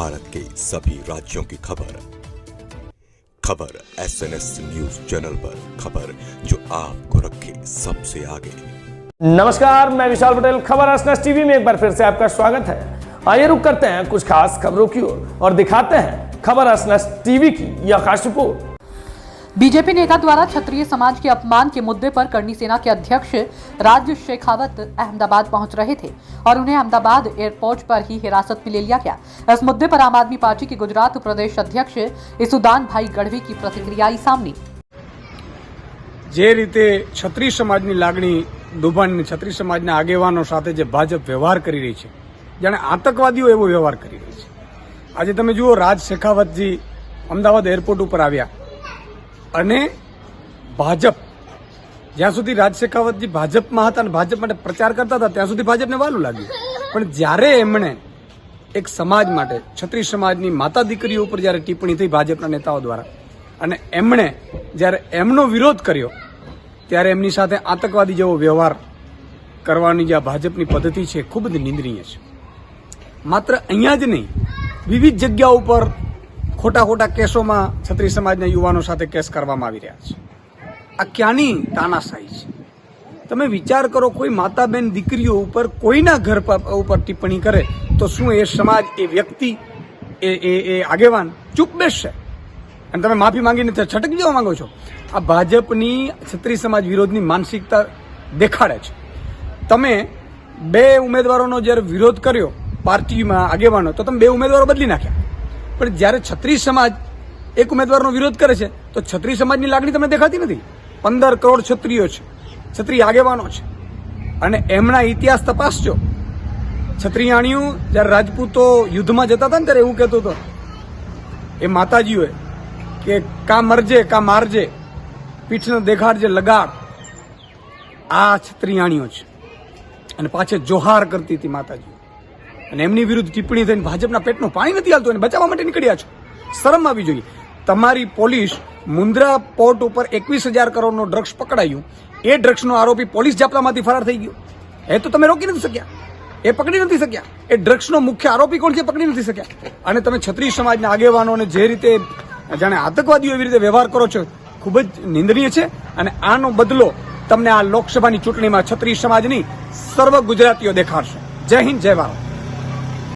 भारत के सभी राज्यों की खबर SNS न्यूज चैनल पर, खबर जो आपको रखे सबसे आगे। नमस्कार, मैं विशाल पटेल। खबर SNS टीवी में एक बार फिर से आपका स्वागत है। आइए रुक करते हैं कुछ खास खबरों की ओर और दिखाते हैं खबर SNS टीवी की यह खास रिपोर्ट। बीजेपी नेता द्वारा क्षत्रिय समाज के अपमान के मुद्दे पर करनी सेना के अध्यक्ष राज शेखावत अहमदाबाद पहुंच रहे थे और उन्हें अहमदाबाद एयरपोर्ट पर ही हिरासत में ले लिया गया। इस मुद्दे पर आम आदमी पार्टी के गुजरात प्रदेश अध्यक्ष ईसुदान भाई गढ़वी की प्रतिक्रिया आई सामने। जे रीते क्षत्रिय समाजनी लागणी દુભાણીને ક્ષત્રિય સમાજના આગેવાનો સાથે જે ભાજપ વ્યવહાર કરી રહી છે, જાણે આતંકવાદીઓ એવો વ્યવહાર કરી રહી છે। આજે તમે જુઓ, રાજ શેખાવતજી અમદાવાદ એરપોર્ટ ઉપર આવ્યા અને ભાજપ, જ્યાં સુધી રાજ શેખાવતજી ભાજપમાં હતા અને ભાજપ માટે પ્રચાર કરતા હતા ત્યાં સુધી ભાજપને વાલું લાગ્યું, પણ જ્યારે એમણે એક સમાજ માટે, ક્ષત્રિય સમાજની માતા દીકરીઓ ઉપર જ્યારે ટિપ્પણી થઈ ભાજપના નેતાઓ દ્વારા અને એમણે જ્યારે એમનો વિરોધ કર્યો ત્યારે એમની સાથે આતંકવાદી જેવો વ્યવહાર કરવાની જે ભાજપની પદ્ધતિ છે ખૂબ જ નિંદનીય છે। માત્ર અહીંયા જ નહીં, વિવિધ જગ્યાઓ પર ખોટા ખોટા કેસોમાં ક્ષત્રિય સમાજના યુવાનો સાથે કેસ કરવામાં આવી રહ્યા છે। આ ક્યાંની તાનાશાહી છે? તમે વિચાર કરો, કોઈ માતા બેન દીકરીઓ ઉપર કોઈના ઘર ઉપર ટિપ્પણી કરે તો શું એ સમાજ, એ વ્યક્તિ, એ આગેવાન ચૂપ બેસશે અને તમે માફી માંગીને છટકી જવા માંગો છો? આ ભાજપની ક્ષત્રિય સમાજ વિરોધની માનસિકતા દેખાડે છે। તમે બે ઉમેદવારોનો જ્યારે વિરોધ કર્યો પાર્ટીમાં આગેવાનો, તો તમે બે ઉમેદવારો બદલી નાખ્યા, પણ જ્યારે ક્ષત્રિય સમાજ એક ઉમેદવારનો વિરોધ કરે છે તો ક્ષત્રિય સમાજની લાગણી તમને દેખાતી નથી। 15 કરોડ ક્ષત્રિયો છે, ક્ષત્રિય આગેવાનો છે અને એમના ઇતિહાસ તપાસજો। ક્ષત્રિયાણીઓ જ્યારે રાજપૂતો યુદ્ધમાં જતા હતા ને ત્યારે એવું કહેતો હતો એ માતાજીઓએ કે કા મરજે કા મારજે, પીઠનો દેખાડજે લગાડ। આ ક્ષત્રિયાણીઓ છે અને પાછે જોહાર કરતી હતી માતાજી, અને એમની વિરુદ્ધ ટિપ્પણી થઈને ભાજપના પેટનું પાણી નથી હાલતું અને બચાવવા માટે નીકળ્યા છો। શરમ આવી જોઈએ। તમારી પોલીસ મુન્દ્રા પોર્ટ ઉપર 21,000 કરોડનો ડ્રગ્સ પકડાયું, એ ડ્રગ્સનો આરોપી પોલીસ જાપ્તામાંથી ફરાર થઈ ગયો। એ તો તમે રોકી નથી શક્યા, એ પકડી નથી શક્યા। એ ડ્રગ્સનો મુખ્ય આરોપી કોણ છે પકડી નથી શક્યા, અને તમે ક્ષત્રિય સમાજના આગેવાનોને જે રીતે જાણે આતંકવાદીઓ એવી રીતે વ્યવહાર કરો છો, ખૂબ જ નિંદનીય છે। અને આનો બદલો તમને આ લોકસભાની ચૂંટણીમાં ક્ષત્રિય સમાજની સર્વ ગુજરાતીઓ દેખાડશે। જય હિન્દ, જય ભારત।